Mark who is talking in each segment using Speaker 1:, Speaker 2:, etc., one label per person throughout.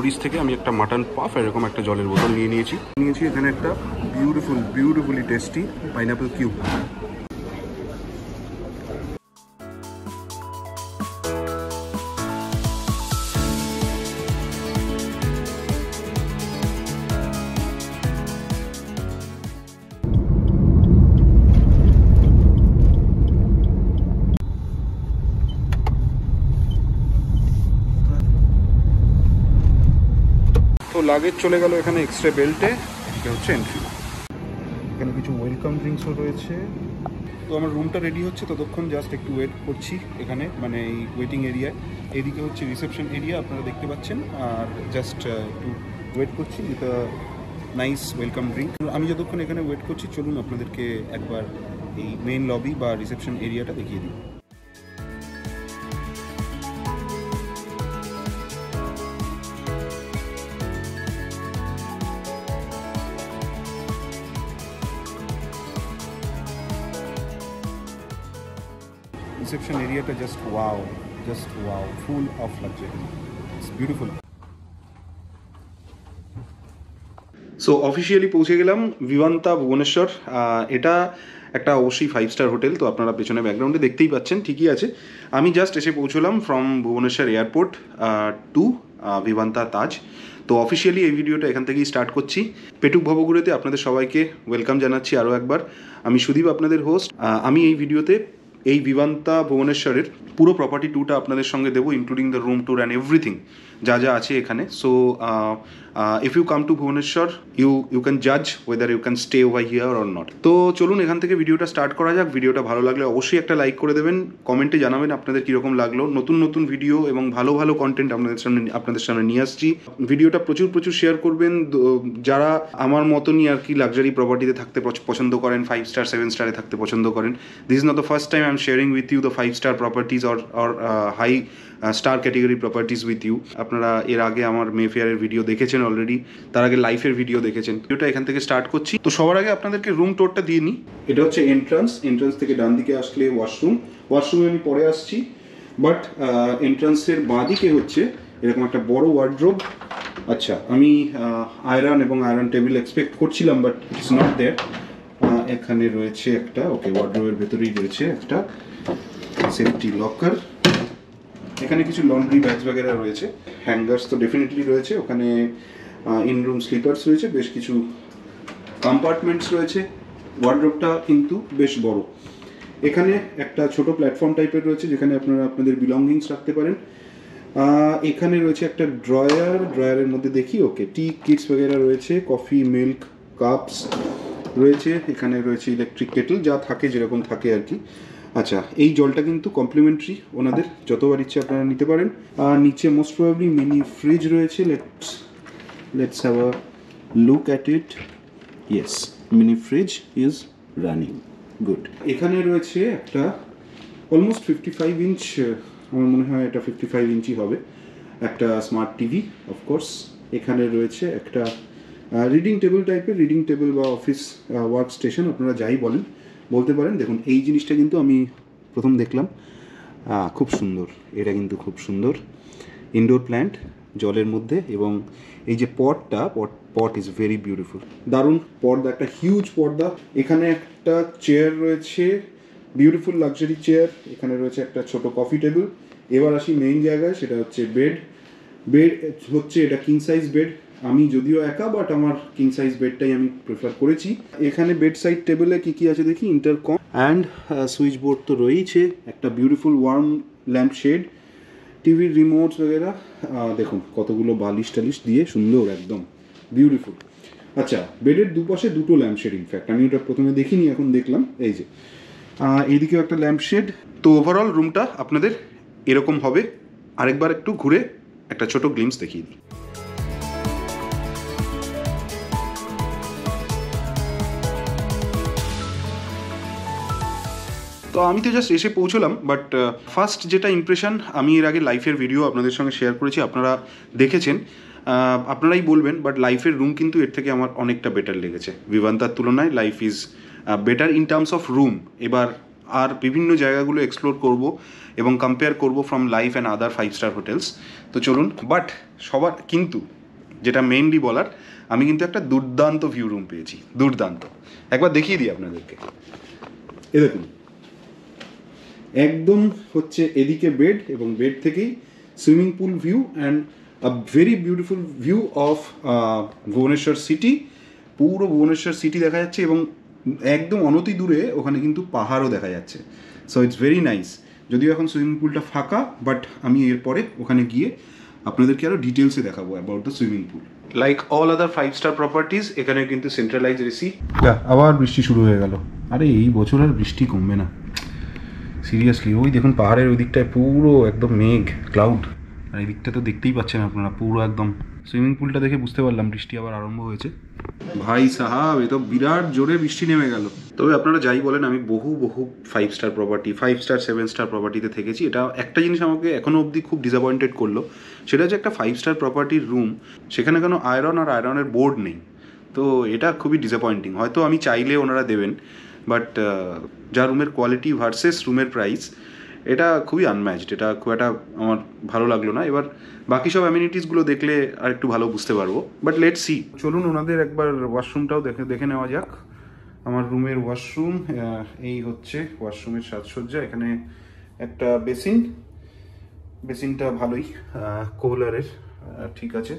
Speaker 1: Tourist থেকে আমি একটা মাটন পাফ এরকম একটা জলের বোতল নিয়েছি এখানে একটা বিউটিফুলি টেস্টি পাইনাপেল কিউব। তো লাগেজ চলে গেল এখানে এক্সট্রা বেল্টে, এটা হচ্ছে এন্ট্রি। এখানে কিছু ওয়েলকাম ড্রিঙ্কসও রয়েছে। তো আমার রুমটা রেডি হচ্ছে, ততক্ষণ জাস্ট একটু ওয়েট করছি এখানে, মানে এই ওয়েটিং এরিয়ায়। এইদিকে হচ্ছে রিসেপশন এরিয়া আপনারা দেখতে পাচ্ছেন, আর জাস্ট একটু ওয়েট করছি উইথ নাইস ওয়েলকাম ড্রিঙ্ক। আমি যতক্ষণ এখানে ওয়েট করছি চলুন আপনাদেরকে একবার এই মেইন লবি বা রিসেপশন এরিয়াটা দেখিয়ে দিই। রিসেপশন এরিয়াটা just wow, full of luxury, it's beautiful. So officially পৌঁছে গেলাম ভিভান্তা ভুবনেশ্বর। এটা একটা অবশ্যই 5 স্টার হোটেল, তো আপনারা পেছনে ব্যাকগ্রাউন্ডে দেখতেই পাচ্ছেন, ঠিকই আছে। আমি জাস্ট এসে পৌঁছলাম from Bhubaneswar airport to Vivanta Taj. তো অফিসিয়ালি এই ভিডিওটা এখান থেকেই স্টার্ট করছি। পেটুক ভবঘুরেতে আপনাদের সবাইকে ওয়েলকাম জানাচ্ছি আরও একবার। আমি সুদীপ, আপনাদের হোস্ট। আমি এই ভিডিওতে এই ভিভান্তা ভুবনেশ্বরের পুরো প্রপার্টি ট্যুরটা আপনাদের সঙ্গে দেবো, including the room tour and everything যা আছে এখানে। So if you come to Bhubaneswar you can জাজ whether you can stay over here or not. তো চলুন এখান থেকে ভিডিওটা স্টার্ট করা যাক। ভিডিওটা ভালো লাগলে অবশ্যই একটা লাইক করে দেবেন, কমেন্টে জানাবেন আপনাদের কীরকম লাগলো। নতুন ভিডিও এবং ভালো কন্টেন্ট আপনাদের সামনে নিয়ে আসছি। ভিডিওটা প্রচুর শেয়ার করবেন, যারা আমার মতনই আর কি লাক্সারি প্রপার্টিতে থাকতে পছন্দ করেন, 5 স্টার 7 স্টারে থাকতে পছন্দ করেন। This is not the first time I am sharing with you the 5 star properties or high star category properties with you. আপনারা এর আগে আমার মেফেয়ারের ভিডিও দেখেছেন অলরেডি, তার আগে লাইফের ভিডিও দেখেছেন। ভিডিওটা এখান থেকে স্টার্ট করছি। তো সবার আগে আপনাদেরকে রুম টোরটা দিয়ে নিই। এটা হচ্ছে এন্ট্রান্স থেকে ডান দিকে আসলে ওয়াশরুমে আমি পরে আসছি, বাট এন্ট্রান্সের বাঁ দিকে হচ্ছে এরকম একটা বড় ওয়ার্ড্রোব। আচ্ছা, আমি আয়রন এবং আয়রন টেবিল এক্সপেক্ট করছিলাম, বাট ইটস নট দেয়ার। এখানে রয়েছে একটা, ওকে, ওয়ার্ড্রোবের ভেতরেই রয়েছে একটা সেফটি লকার। এখানে কিছু লন্ড্রি ব্যাগস वगैरह রয়েছে, হ্যাঙ্গার্স তো ডেফিনেটলি রয়েছে। ওখানে ইন রুম স্লিপার্স রয়েছে, বেশ কিছু কম্পার্টমেন্টস রয়েছে। ওয়ার্ড্রোবটা কিন্তু বেশ বড়। এখানে একটা ছোট প্ল্যাটফর্ম টাইপের রয়েছে, যেখানে আপনারা আপনাদের বিলঙ্গিংস রাখতে পারেন। এখানে রয়েছে একটা ড্রয়ারের মধ্যে দেখি, ওকে, টি কিটস वगैरह রয়েছে, কফি মিল্ক কাপস রয়েছে। এখানে রয়েছে ইলেকট্রিক কেটল, যা থাকে যেরকম থাকে আর কি। আচ্ছা, এই জলটা কিন্তু কমপ্লিমেন্টারি ওনাদের, যতবার ইচ্ছে আপনারা নিতে পারেন। আর নিচে মোস্ট প্রবাবলি মিনি ফ্রিজ রয়েছে। Let's have a look at it. Yes, mini fridge is running, good. এখানে রয়েছে একটা অলমোস্ট 55 ইঞ্চ, আমার মনে হয় এটা 55 ইঞ্চি হবে, একটা স্মার্ট টিভি অফকোর্স। এখানে রয়েছে একটা রিডিং টেবিল বা অফিস ওয়ার্ক স্টেশন, আপনারা যাই বলতে পারেন। দেখুন, এই জিনিসটা কিন্তু আমি প্রথম দেখলাম, খুব সুন্দর। এটা কিন্তু খুব সুন্দর ইনডোর প্ল্যান্ট জলের মধ্যে, এবং এই যে পট ইজ ভেরি বিউটিফুল, দারুণ পর্দা, একটা হিউজ পর্দা। এখানে একটা চেয়ার রয়েছে, বিউটিফুল লাক্সারি চেয়ার। এখানে রয়েছে একটা ছোট কফি টেবিল। এবার আসি মেইন জায়গায়, সেটা হচ্ছে বেড হচ্ছে এটা কিং সাইজ বেড। আমি যদিও একা, বাট আমার কিং সাইজ বেডটাই আমি প্রেফার করেছি। এখানে বেড সাইড টেবিলে কি আছে দেখি, ইন্টারকম অ্যান্ড সুইচ বোর্ড তো রয়েছে, একটা বিউটিফুল ওয়ার্ম ল্যাম্প শেড, টিভির রিমোটস वगैरह। দেখুন কতগুলো বালিশ টালিশ দিয়ে সুন্দর, একদম বিউটিফুল। আচ্ছা, বেডের দুপাশে দুটো ল্যাম্প শেড, ইনফ্যাক্ট আমি ওটা প্রথমে দেখিনি, এখন দেখলাম। এই যে এইদিকেও একটা ল্যাম্প শেড। তো ওভারঅল রুমটা আপনাদের এরকম হবে। আরেকবার একটু ঘুরে একটা ছোট গ্লিমস দেখিয়ে দিই। তো আমি তো জাস্ট এসে পৌঁছলাম, বাট ফার্স্ট যেটা ইমপ্রেশন, আমি এর আগে লাইফের ভিডিও আপনাদের সঙ্গে শেয়ার করেছি, আপনারা দেখেছেন, আপনারাই বলবেন, বাট লাইফের রুম কিন্তু এর থেকে আমার অনেকটা বেটার লেগেছে। ভিভান্তার তুলনায় life is better in terms of room. এবার আর বিভিন্ন জায়গাগুলো এক্সপ্লোর করব এবং কম্পেয়ার করব from life and other 5 star hotels. তো চলুন, বাট সবার কিন্তু যেটা মেইনলি বলার, আমি কিন্তু একটা দুর্দান্ত ভিউ রুম পেয়েছি, দুর্দান্ত। একবার দেখিয়ে দিই আপনাদেরকে। এ দেখুন, একদম হচ্ছে এদিকে বেড এবং বেড থেকেই swimming pool view and a very beautiful view of Bhubaneswar city. পুরো ভুবনেশ্বর সিটি দেখা যাচ্ছে এবং একদম অনতি দূরে ওখানে কিন্তু পাহাড়ও দেখা যাচ্ছে। So it's very nice. যদিও এখন সুইমিং পুলটা ফাঁকা, বাট আমি এরপরে ওখানে গিয়ে আপনাদেরকে আরও ডিটেলসে দেখাবো about the swimming pool. Like all other 5 star properties, এখানে কিন্তু সেন্ট্রালাইজ এসি। আবার বৃষ্টি শুরু হয়ে গেল। আরে এই বছর আর বৃষ্টি কমবে না, সিরিয়াসলি। ওই দেখুন পাহাড়ের ওই দিকটায় পুরো একদম মেঘ, ক্লাউড। আর এই দিকটা তো দেখতেই পাচ্ছেন আপনারা, পুরো একদম। সুইমিং পুলটা দেখে বুঝতে পারলাম বৃষ্টি আবার আরম্ভ হয়েছে। ভাই সাহাব, এ তো বিরাট জোরে বৃষ্টি নেমে গেল। তবে আপনারা যাই বলেন, আমি বহু 5 স্টার প্রপার্টি, 5 স্টার 7 স্টার প্রপার্টিতে থেকেছি। এটা একটা জিনিস আমাকে এখনো অবধি খুব ডিসঅ্যাপয়েন্টেড করলো, সেটা হচ্ছে একটা 5 স্টার প্রপার্টির রুম, সেখানে কেন আয়রন আর আয়রনের বোর্ড নেই। তো এটা খুবই ডিসঅ্যাপয়েন্টিং। হয়তো আমি চাইলে ওনারা দেবেন, বাট যা রুমের কোয়ালিটি ভার্সেস রুমের প্রাইস, এটা খুবই আনম্যাচড। এটা খুব একটা আমার ভালো লাগলো না। এবার বাকি সব অ্যামিনিটিসগুলো দেখলে আর একটু ভালো বুঝতে পারবো, বাট লেট সি। চলুন ওনাদের একবার ওয়াশরুমটাও দেখে নেওয়া যাক। আমার রুমের ওয়াশরুম এই হচ্ছে ওয়াশরুমের সাজসজ্জা। এখানে একটা বেসিনটা ভালোই কোহলারের, ঠিক আছে।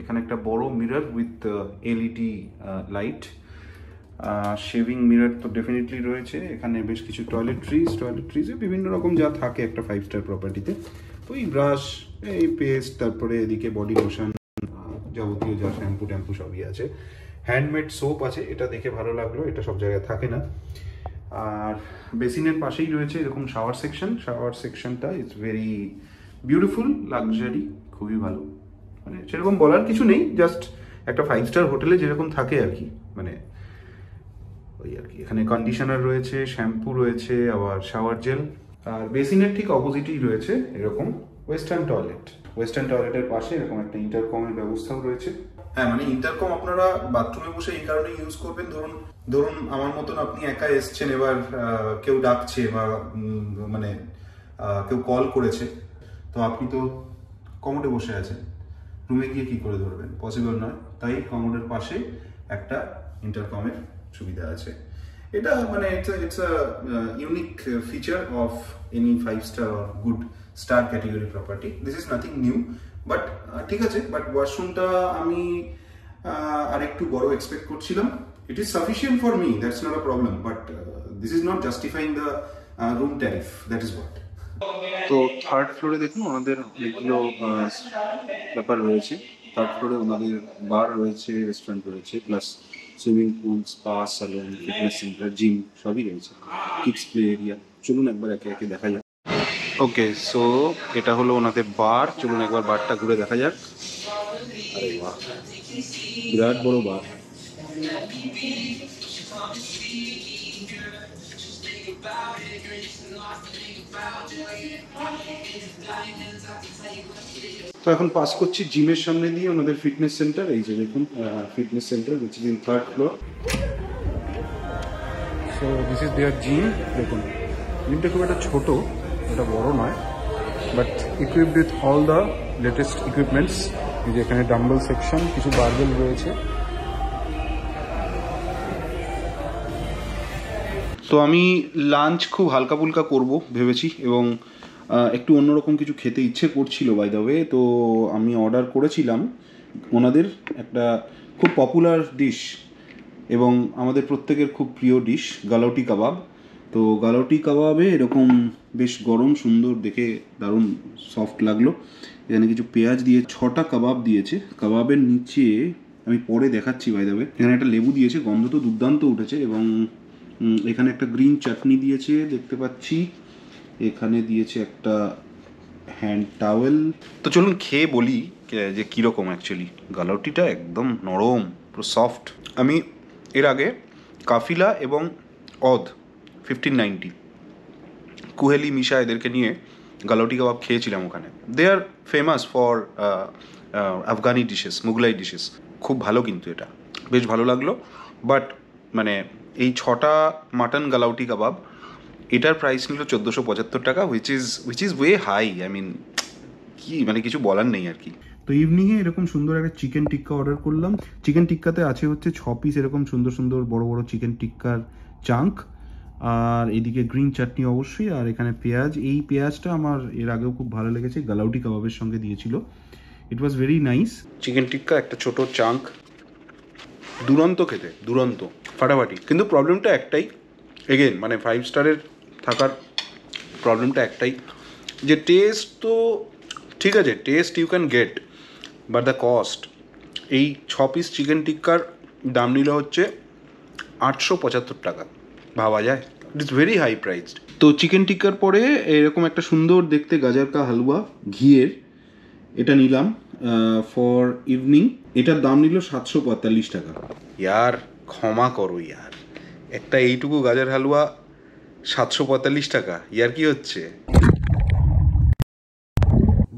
Speaker 1: এখানে একটা বড় mirror with LED light, shaving mirror তো ডেফিনেটলি রয়েছে। এখানে বেশ কিছু টয়লেট্রিজে বিভিন্ন রকম যা থাকে একটা 5 স্টার প্রপার্টিতে, ওই ব্রাশ, এই পেস্ট, তারপরে এদিকে বডি লোশন, যাবতীয় যা শ্যাম্পু ট্যাম্পু সবই আছে। হ্যান্ডমেড সোপ আছে, এটা দেখে ভালো লাগলো, এটা সব জায়গায় থাকে না। আর বেসিনের পাশেই রয়েছে এরকম শাওয়ার সেকশনটা ইটস ভেরি বিউটিফুল, লাক্সারি, খুবই ভালো। মানে সেরকম বলার কিছু নেই, জাস্ট একটা 5 স্টার হোটেলে যেরকম থাকে আর কি, মানে ওই আর কি। এখানে কন্ডিশনার রয়েছে, শ্যাম্পু রয়েছে, আবার শাওয়ার জেল। আর বেসিনের ঠিক অপোজিটেই রয়েছে এরকম ওয়েস্টার্ন টয়লেটের পাশে এরকম একটা ইন্টারকমের ব্যবস্থাও রয়েছে। হ্যাঁ, মানে ইন্টারকম আপনারা বাথরুমে বসে এই কারণে ইউজ করবেন, ধরুন আমার মতন আপনি একা এসছেন, এবার কেউ ডাকছে বা মানে কেউ কল করেছে, তো আপনি তো কমোডে বসে আছেন, রুমে গিয়ে কি করে ধরবেন, পসিবল নয়। তাই কমোডের পাশে একটা ইন্টারকমের সুবিধা আছে। এটা মানে it's a unique feature of any 5 star or good star category property. This is nothing new, but ঠিক আছে। বাট ওয়াশরুমটা আমি আরেকটু বড় এক্সপেক্ট করছিলাম। It is sufficient for me, that's not a problem, but this is not justifying the room tariff, that is what. তো third ফ্লোরে দেখুন ওনাদের অনেকগুলো ব্যাপার রয়েছে। থার্ড ফ্লোরে ওনাদের বার রয়েছে, রেস্টুরেন্ট রয়েছে, plus swimming pool, spa, salon, fitness centre, gym সবই রয়েছে, কিডস প্লে এরিয়া। চলুন একবার একে একে দেখা যাক। ওকে, সো এটা হলো ওনাদের বার। চলুন একবার বারটা ঘুরে দেখা যাক। আরে বাহ, বিরাট বড় বার। তো এখন পাস করছি জিমের সামনে দিয়ে ওনাদের ফিটনেস সেন্টার। এই যে দেখুন fitness centre, which is in third floor. So this is their gym. দেখুন জিমটা খুব একটা ছোট, এটা বড় নয়, but equipped with all the latest equipments. এই যে এখানে ডাম্বল সেকশন, কিছু বারবেল রয়েছে। তো আমি লাঞ্চ খুব হালকা ফুলকা করবো ভেবেছি, এবং একটু অন্যরকম কিছু খেতে ইচ্ছে করছিল বাই দ্য ওয়ে। তো আমি অর্ডার করেছিলাম ওনাদের একটা খুব পপুলার ডিশ এবং আমাদের প্রত্যেকের খুব প্রিয় ডিশ, গালাউটি কাবাব। তো গালাউটি কাবাবে এরকম বেশ গরম, সুন্দর দেখে, দারুণ সফট লাগলো। এখানে কিছু পেঁয়াজ দিয়ে 6টা কাবাব দিয়েছে। কাবাবের নিচে আমি পরে দেখাচ্ছি বাই দ্য ওয়ে, এখানে একটা লেবু দিয়েছে, গন্ধ তো দুর্দান্ত উঠেছে। এবং এখানে একটা গ্রিন চাটনি দিয়েছে দেখতে পাচ্ছি, এখানে দিয়েছে একটা হ্যান্ড টাওয়েল। তো চলুন খেয়ে বলি যে কীরকম অ্যাকচুয়ালি। গালাউটিটা একদম নরম, পুরো সফট। আমি এর আগে কাফিলা এবং অদ 1590 কুহেলি মিশা এদেরকে নিয়ে গালাউটি কাবাব খেয়েছিলাম ওখানে। They are famous for Afghani dishes, Mughlai dishes. খুব ভালো কিন্তু এটা বেশ ভালো লাগলো। বাট মানে এই 6টা মাটন গালাউটি কাবাব এটার প্রাইস নিল 1475 টাকা, which is way high. I mean কি মানে কিছু বলার নেই আর কি। তো ইভিনিংয়ে এরকম সুন্দর একটা চিকেন টিক্কা অর্ডার করলাম। চিকেন টিক্কাতে আছে হচ্ছে 6 পিস এরকম সুন্দর সুন্দর বড় বড় চিকেন টিক্কার চাঙ্ক, আর এদিকে গ্রিন চাটনি অবশ্যই, আর এখানে পেঁয়াজ। এই পেঁয়াজটা আমার এর আগেও খুব ভালো লেগেছে, গালাউটি কাবাবের সঙ্গে দিয়েছিল। ইট ওয়াজ ভেরি নাইস। চিকেন টিক্কা একটা ছোট চাঙ্ক, দুরন্ত খেতে, দুরন্ত ফাটাফাটি। কিন্তু প্রবলেমটা একটাই, এগেন মানে 5 স্টারের থাকার প্রবলেমটা একটাই, যে টেস্ট তো ঠিক আছে, test you can get, but the cost. এই 6 পিস চিকেন টিক্কার দাম নিল হচ্ছে 875 টাকা। ভাবা যায়, it is very high priced. তো চিকেন টিক্কার পরে এরকম একটা সুন্দর দেখতে গাজর কা হালুয়া ঘিয়ের, এটা নিলাম ফর ইভিনিং। এটার দাম নিল 745 টাকা। ইয়ার ক্ষমা করো ইয়ার, একটা এইটুকু গাজর হালুয়া 745 টাকা, ইয়ার কি হচ্ছে?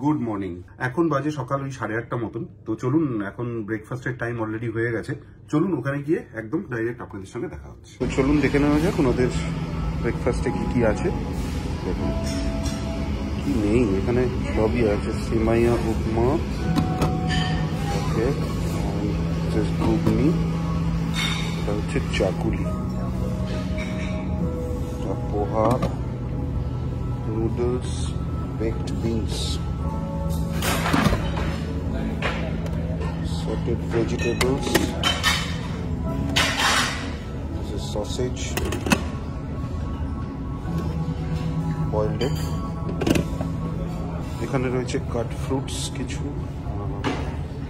Speaker 1: গুড মর্নিং, এখন বাজে সকাল ওই 8:30 মতন। তো চলুন, এখন ব্রেকফাস্টের টাইম অলরেডি হয়ে গেছে, চলুন ওখানে গিয়ে একদম ডাইরেক্ট আপনাদের সঙ্গে দেখা হচ্ছে। তো চলুন দেখে নেওয়া যাক ওনাদের ব্রেকফাস্টে কি কি আছে। দেখুন কি নেই এখানে, সবই আছে। সিমাইয়া উপমা, ওকে, ঘুগনি, এটা হচ্ছে চাকুলি, পোহা, noodles, baked beans, sorted vegetables, this is sausage, boiled egg, এখানে রয়েছে কাট ফ্রুটস কিছু,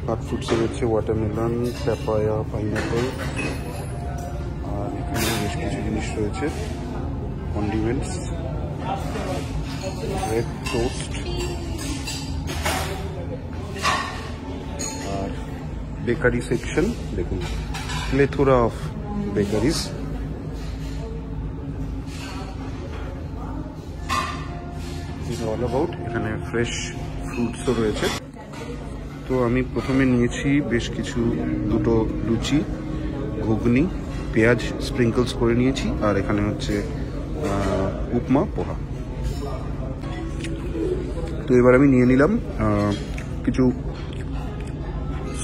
Speaker 1: কাট ফ্রুটসে রয়েছে ওয়াটারমেলন, প্যাপায়া, পাইনাপল, আর এখানে বেশ কিছু জিনিস রয়েছে, কন্ডিমেন্টস, ব্রেড টোস্ট, আর বেকারি সেকশন দেখুন, plethora of bakeries. Is all about, এখানে ফ্রেশ ফ্রুটসও রয়েছে। তো আমি প্রথমে নিয়েছি বেশ কিছু, দুটো লুচি, ঘুগনি, পেঁয়াজ স্প্রিঙ্কলস করে নিয়েছি, আর এখানে হচ্ছে উপমা, পোহা। তো এবার আমি নিয়ে নিলাম কিছু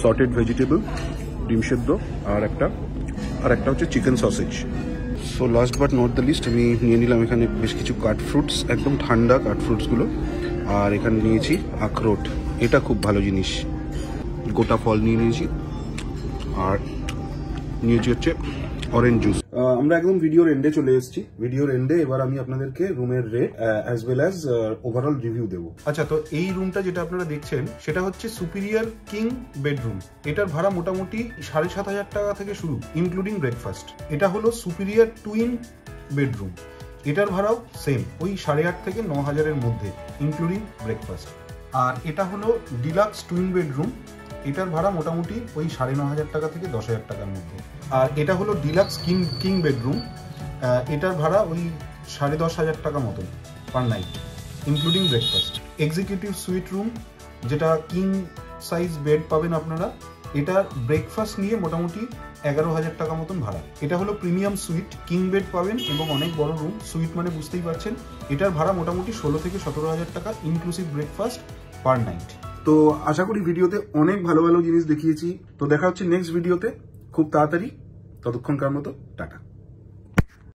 Speaker 1: সর্টেড ভেজিটেবল, ডিম সেদ্ধ, আর একটা হচ্ছে chicken sausage. So last but not the least, আমি নিয়ে নিলাম এখানে বেশ কিছু কাট ফ্রুটস, একদম ঠান্ডা কাট ফ্রুটসগুলো, আর এখানে নিয়েছি আখরোট, এটা খুব ভালো জিনিস, গোটা ফল নিয়ে নিয়েছি, আর নিয়েছি হচ্ছে অরেঞ্জ জুস। আমরা একদম ভিডিওর এন্ডে চলে এসেছি। ভিডিওর এন্ডে এবার আমি আপনাদেরকে রুমের rate as well as overall review দেবো। আচ্ছা, তো এই রুমটা যেটা আপনারা দেখছেন সেটা হচ্ছে সুপিরিয়র কিং বেডরুম। এটার ভাড়া মোটামুটি 7,500 টাকা থেকে শুরু, ইনক্লুডিং ব্রেকফাস্ট। এটা হলো সুপিরিয়র টুইন বেডরুম, এটার ভাড়াও সেম, ওই 8,500 থেকে 9,000-এর মধ্যে, ইনক্লুডিং ব্রেকফাস্ট। আর এটা হলো ডিলাক্স টুইন বেডরুম, এটার ভাড়া মোটামুটি ওই 9,500 টাকা থেকে 10,000 টাকার মধ্যে। আর এটা হলো ডিলাক্স কিং বেডরুম, এটার ভাড়া ওই 10,500 টাকা মতন per night, including breakfast. Executive sweet room, যেটা কিং সাইজ বেড পাবেন আপনারা, এটার ব্রেকফাস্ট নিয়ে মোটামুটি 11,000 টাকা মতন ভাড়া। এটা হলো প্রিমিয়াম সুইট, কিং বেড পাবেন এবং অনেক বড় রুম, সুইট মানে বুঝতেই পারছেন। এটার ভাড়া মোটামুটি 16 থেকে 17,000 টাকা, ইনক্লুসিভ ব্রেকফাস্ট পার নাইট। তো আশা করি ভিডিওতে অনেক ভালো ভালো জিনিস দেখিয়েছি। তো দেখা হচ্ছে নেক্সট ভিডিওতে খুব তাড়াতাড়ি, ততক্ষণকার মতো টাটা।